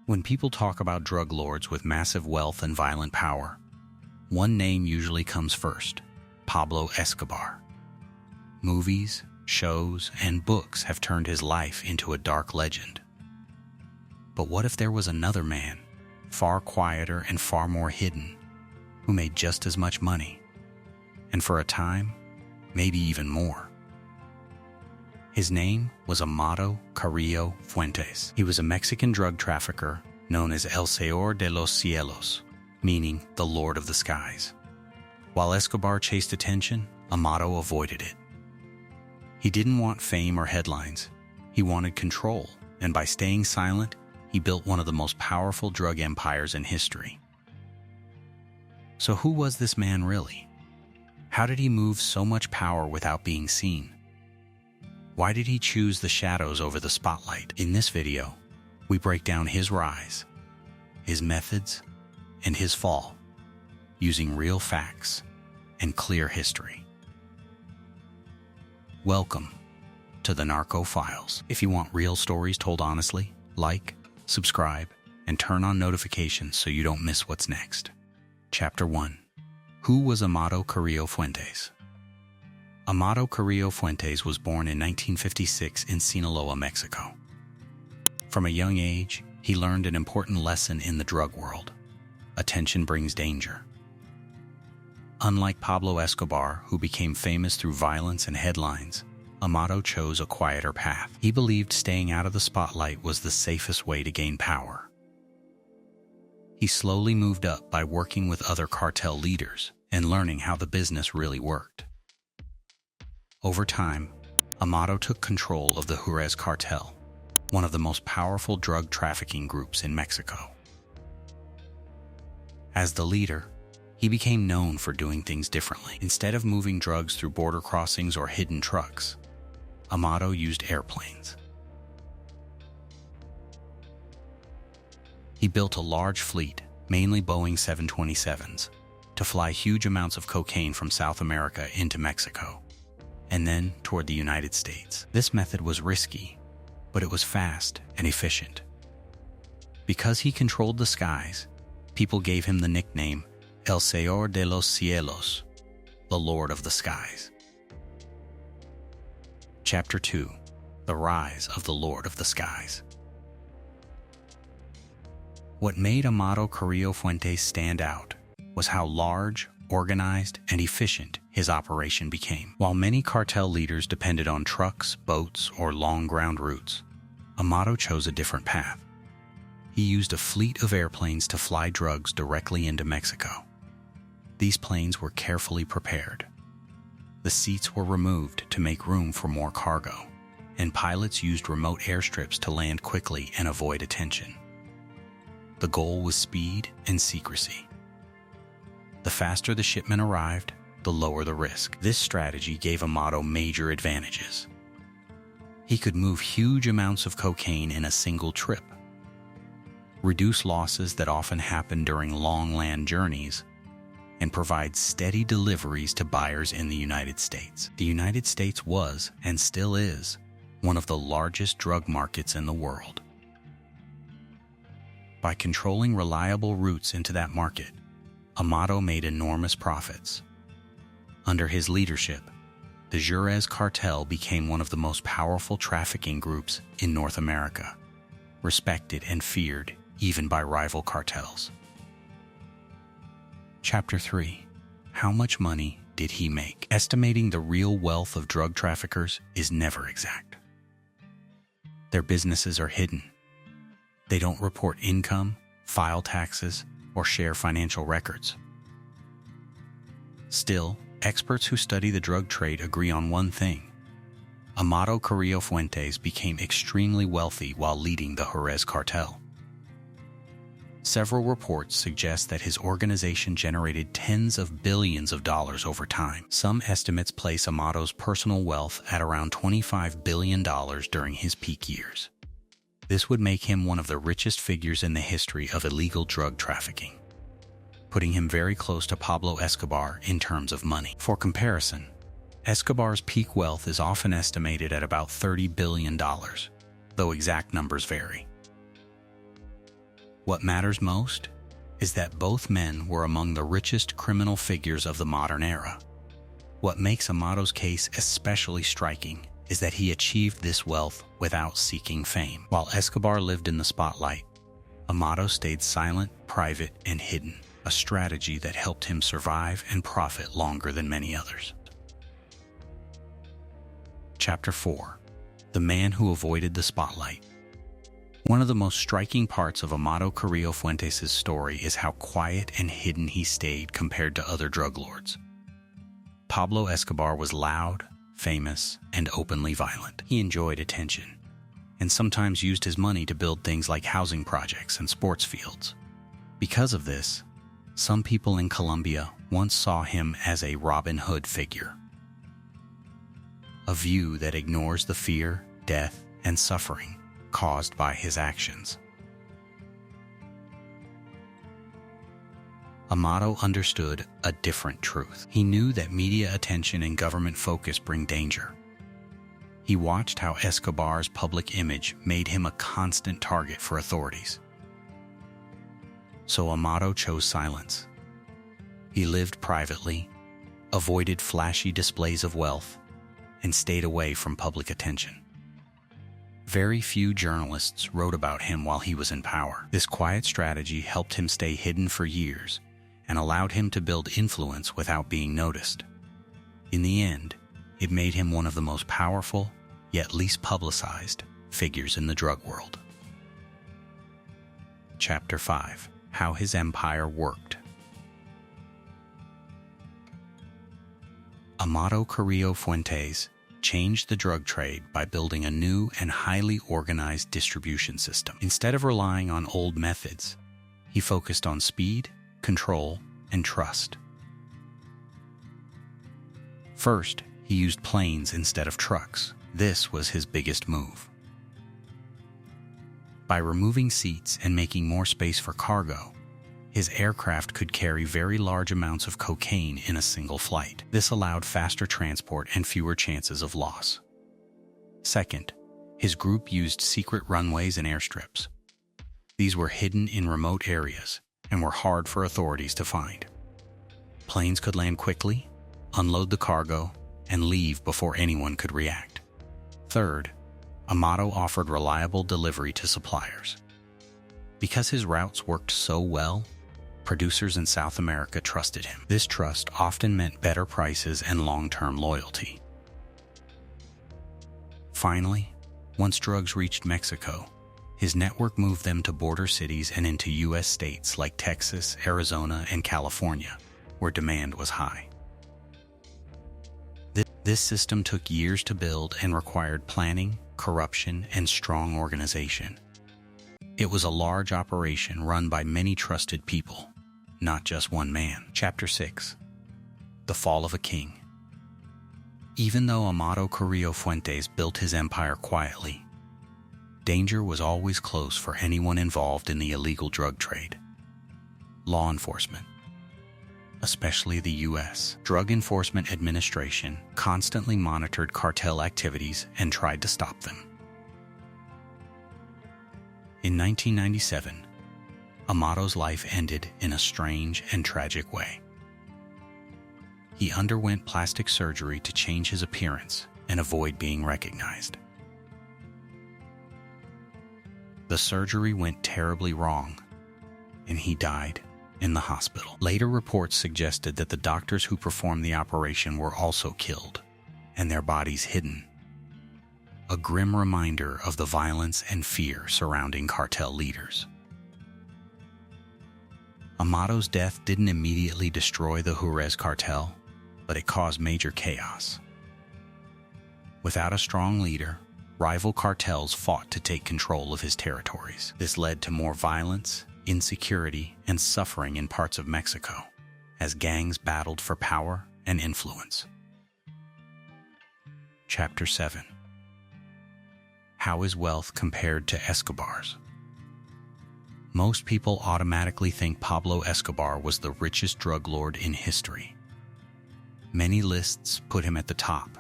When people talk about drug lords with massive wealth and violent power, one name usually comes first: Pablo Escobar. Movies, shows, and books have turned his life into a dark legend. But what if there was another man, far quieter and far more hidden, who made just as much money, and for a time, maybe even more? His name was Amado Carrillo Fuentes. He was a Mexican drug trafficker known as El Señor de los Cielos, meaning the Lord of the Skies. While Escobar chased attention, Amado avoided it. He didn't want fame or headlines. He wanted control, and by staying silent, he built one of the most powerful drug empires in history. So who was this man really? How did he move so much power without being seen? Why did he choose the shadows over the spotlight? In this video, we break down his rise, his methods, and his fall, using real facts and clear history. Welcome to the Narco Files. If you want real stories told honestly, like, subscribe, and turn on notifications so you don't miss what's next. Chapter 1. Who was Amado Carrillo Fuentes? Amado Carrillo Fuentes was born in 1956 in Sinaloa, Mexico. From a young age, he learned an important lesson in the drug world: attention brings danger. Unlike Pablo Escobar, who became famous through violence and headlines, Amado chose a quieter path. He believed staying out of the spotlight was the safest way to gain power. He slowly moved up by working with other cartel leaders and learning how the business really worked. Over time, Amado took control of the Juarez Cartel, one of the most powerful drug trafficking groups in Mexico. As the leader, he became known for doing things differently. Instead of moving drugs through border crossings or hidden trucks, Amado used airplanes. He built a large fleet, mainly Boeing 727s, to fly huge amounts of cocaine from South America into Mexico, and then toward the United States. This method was risky, but it was fast and efficient. Because he controlled the skies, people gave him the nickname El Señor de los Cielos, the Lord of the Skies. Chapter 2. The Rise of the Lord of the Skies. What made Amado Carrillo Fuentes stand out was how large, organized, and efficient his operation became. While many cartel leaders depended on trucks, boats, or long ground routes, Amado chose a different path. He used a fleet of airplanes to fly drugs directly into Mexico. These planes were carefully prepared. The seats were removed to make room for more cargo, and pilots used remote airstrips to land quickly and avoid attention. The goal was speed and secrecy. The faster the shipment arrived, the lower the risk. This strategy gave Amado major advantages. He could move huge amounts of cocaine in a single trip, reduce losses that often happen during long land journeys, and provide steady deliveries to buyers in the United States. The United States was, and still is, one of the largest drug markets in the world. By controlling reliable routes into that market, Amado made enormous profits. Under his leadership, the Juarez Cartel became one of the most powerful trafficking groups in North America, respected and feared even by rival cartels. Chapter 3. How much money did he make? Estimating the real wealth of drug traffickers is never exact. Their businesses are hidden. They don't report income, file taxes, or share financial records. Still, experts who study the drug trade agree on one thing: Amado Carrillo Fuentes became extremely wealthy while leading the Juarez Cartel. Several reports suggest that his organization generated tens of billions of dollars over time. Some estimates place Amado's personal wealth at around $25 billion during his peak years. This would make him one of the richest figures in the history of illegal drug trafficking, putting him very close to Pablo Escobar in terms of money. For comparison, Escobar's peak wealth is often estimated at about $30 billion, though exact numbers vary. What matters most is that both men were among the richest criminal figures of the modern era. What makes Amado's case especially striking is that he achieved this wealth without seeking fame. While Escobar lived in the spotlight, Amado stayed silent, private, and hidden, a strategy that helped him survive and profit longer than many others. Chapter 4. The Man Who Avoided the Spotlight. One of the most striking parts of Amado Carrillo Fuentes' story is how quiet and hidden he stayed compared to other drug lords. Pablo Escobar was loud, famous, and openly violent. He enjoyed attention, and sometimes used his money to build things like housing projects and sports fields. Because of this, some people in Colombia once saw him as a Robin Hood figure, a view that ignores the fear, death, and suffering caused by his actions. Amado understood a different truth. He knew that media attention and government focus bring danger. He watched how Escobar's public image made him a constant target for authorities. So Amado chose silence. He lived privately, avoided flashy displays of wealth, and stayed away from public attention. Very few journalists wrote about him while he was in power. This quiet strategy helped him stay hidden for years and allowed him to build influence without being noticed. In the end, it made him one of the most powerful, yet least publicized, figures in the drug world. Chapter 5. How his empire worked. Amado Carrillo Fuentes changed the drug trade by building a new and highly organized distribution system. Instead of relying on old methods, he focused on speed, control, and trust. First, he used planes instead of trucks. This was his biggest move. By removing seats and making more space for cargo, his aircraft could carry very large amounts of cocaine in a single flight. This allowed faster transport and fewer chances of loss. Second, his group used secret runways and airstrips. These were hidden in remote areas and were hard for authorities to find. Planes could land quickly, unload the cargo, and leave before anyone could react. Third, Amado offered reliable delivery to suppliers. Because his routes worked so well, producers in South America trusted him. This trust often meant better prices and long-term loyalty. Finally, once drugs reached Mexico, his network moved them to border cities and into U.S. states like Texas, Arizona, and California, where demand was high. This system took years to build and required planning, corruption, and strong organization. It was a large operation run by many trusted people, not just one man. Chapter 6. The Fall of a King. Even though Amado Carrillo Fuentes built his empire quietly, danger was always close for anyone involved in the illegal drug trade. Law enforcement, especially the U.S. Drug Enforcement Administration, constantly monitored cartel activities and tried to stop them. In 1997, Amado's life ended in a strange and tragic way. He underwent plastic surgery to change his appearance and avoid being recognized. The surgery went terribly wrong, and he died in the hospital. Later reports suggested that the doctors who performed the operation were also killed, and their bodies hidden. A grim reminder of the violence and fear surrounding cartel leaders. Amado's death didn't immediately destroy the Juarez cartel, but it caused major chaos. Without a strong leader, rival cartels fought to take control of his territories. This led to more violence, insecurity, and suffering in parts of Mexico, as gangs battled for power and influence. Chapter 7. How his wealth compared to Escobar's. Most people automatically think Pablo Escobar was the richest drug lord in history. Many lists put him at the top,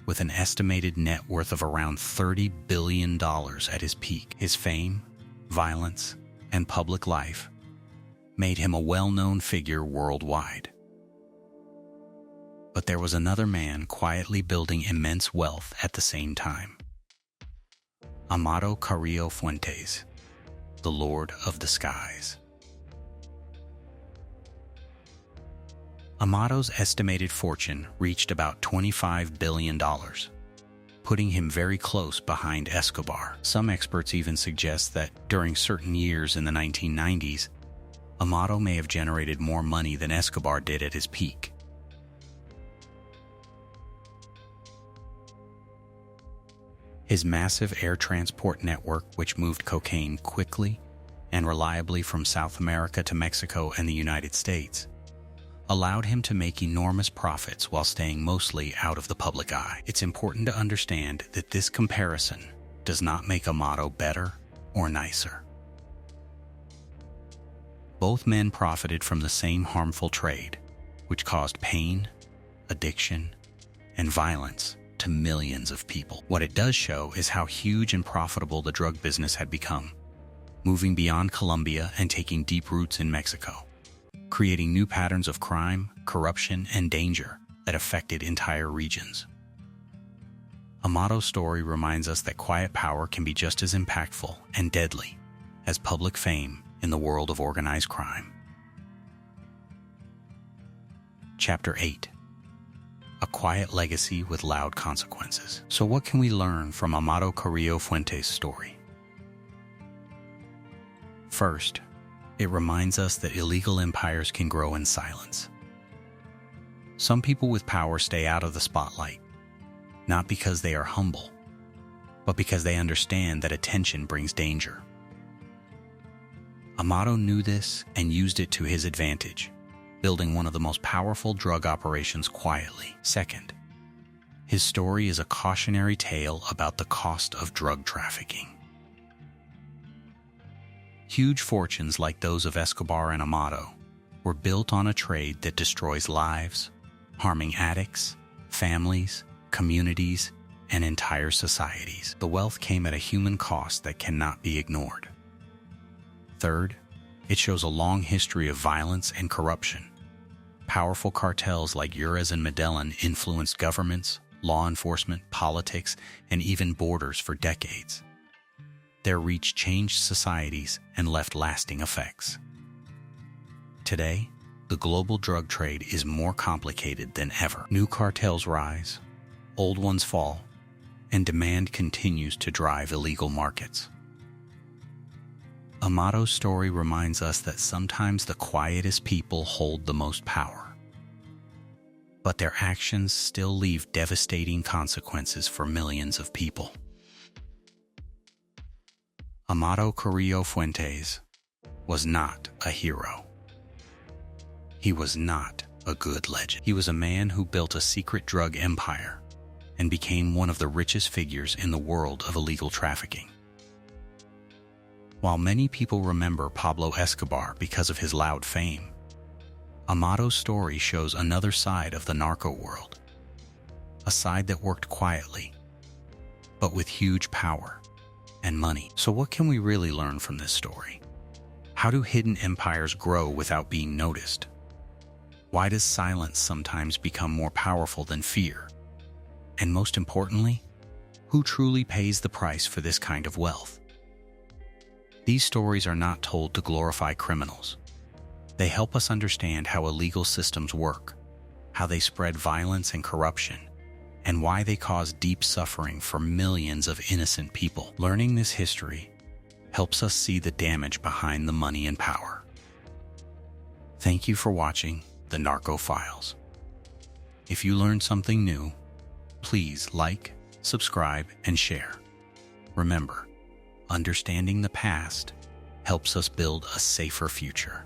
with an estimated net worth of around $30 billion at his peak. His fame, violence, and public life made him a well-known figure worldwide. But there was another man quietly building immense wealth at the same time. Amado Carrillo Fuentes, the Lord of the Skies. Amado's estimated fortune reached about $25 billion, putting him very close behind Escobar. Some experts even suggest that during certain years in the 1990s, Amado may have generated more money than Escobar did at his peak. His massive air transport network, which moved cocaine quickly and reliably from South America to Mexico and the United States, allowed him to make enormous profits while staying mostly out of the public eye. It's important to understand that this comparison does not make Amado better or nicer. Both men profited from the same harmful trade, which caused pain, addiction, and violence to millions of people. What it does show is how huge and profitable the drug business had become, moving beyond Colombia and taking deep roots in Mexico, creating new patterns of crime, corruption, and danger that affected entire regions. Amado's story reminds us that quiet power can be just as impactful and deadly as public fame in the world of organized crime. Chapter 8. A quiet legacy with loud consequences. So what can we learn from Amado Carrillo Fuentes' story? First, it reminds us that illegal empires can grow in silence. Some people with power stay out of the spotlight, not because they are humble, but because they understand that attention brings danger. Amado knew this and used it to his advantage, building one of the most powerful drug operations quietly. Second, his story is a cautionary tale about the cost of drug trafficking. Huge fortunes like those of Escobar and Amado were built on a trade that destroys lives, harming addicts, families, communities, and entire societies. The wealth came at a human cost that cannot be ignored. Third, it shows a long history of violence and corruption. Powerful cartels like Juarez and Medellin influenced governments, law enforcement, politics, and even borders for decades. Their reach changed societies and left lasting effects. Today, the global drug trade is more complicated than ever. New cartels rise, old ones fall, and demand continues to drive illegal markets. Amado's story reminds us that sometimes the quietest people hold the most power, but their actions still leave devastating consequences for millions of people. Amado Carrillo Fuentes was not a hero. He was not a good legend. He was a man who built a secret drug empire and became one of the richest figures in the world of illegal trafficking. While many people remember Pablo Escobar because of his loud fame, Amado's story shows another side of the narco world, a side that worked quietly, but with huge power and money. So what can we really learn from this story? How do hidden empires grow without being noticed? Why does silence sometimes become more powerful than fear? And most importantly, who truly pays the price for this kind of wealth? These stories are not told to glorify criminals. They help us understand how illegal systems work, how they spread violence and corruption, and why they cause deep suffering for millions of innocent people. Learning this history helps us see the damage behind the money and power. Thank you for watching the Narco Files. If you learned something new, please like, subscribe, and share. Remember, understanding the past helps us build a safer future.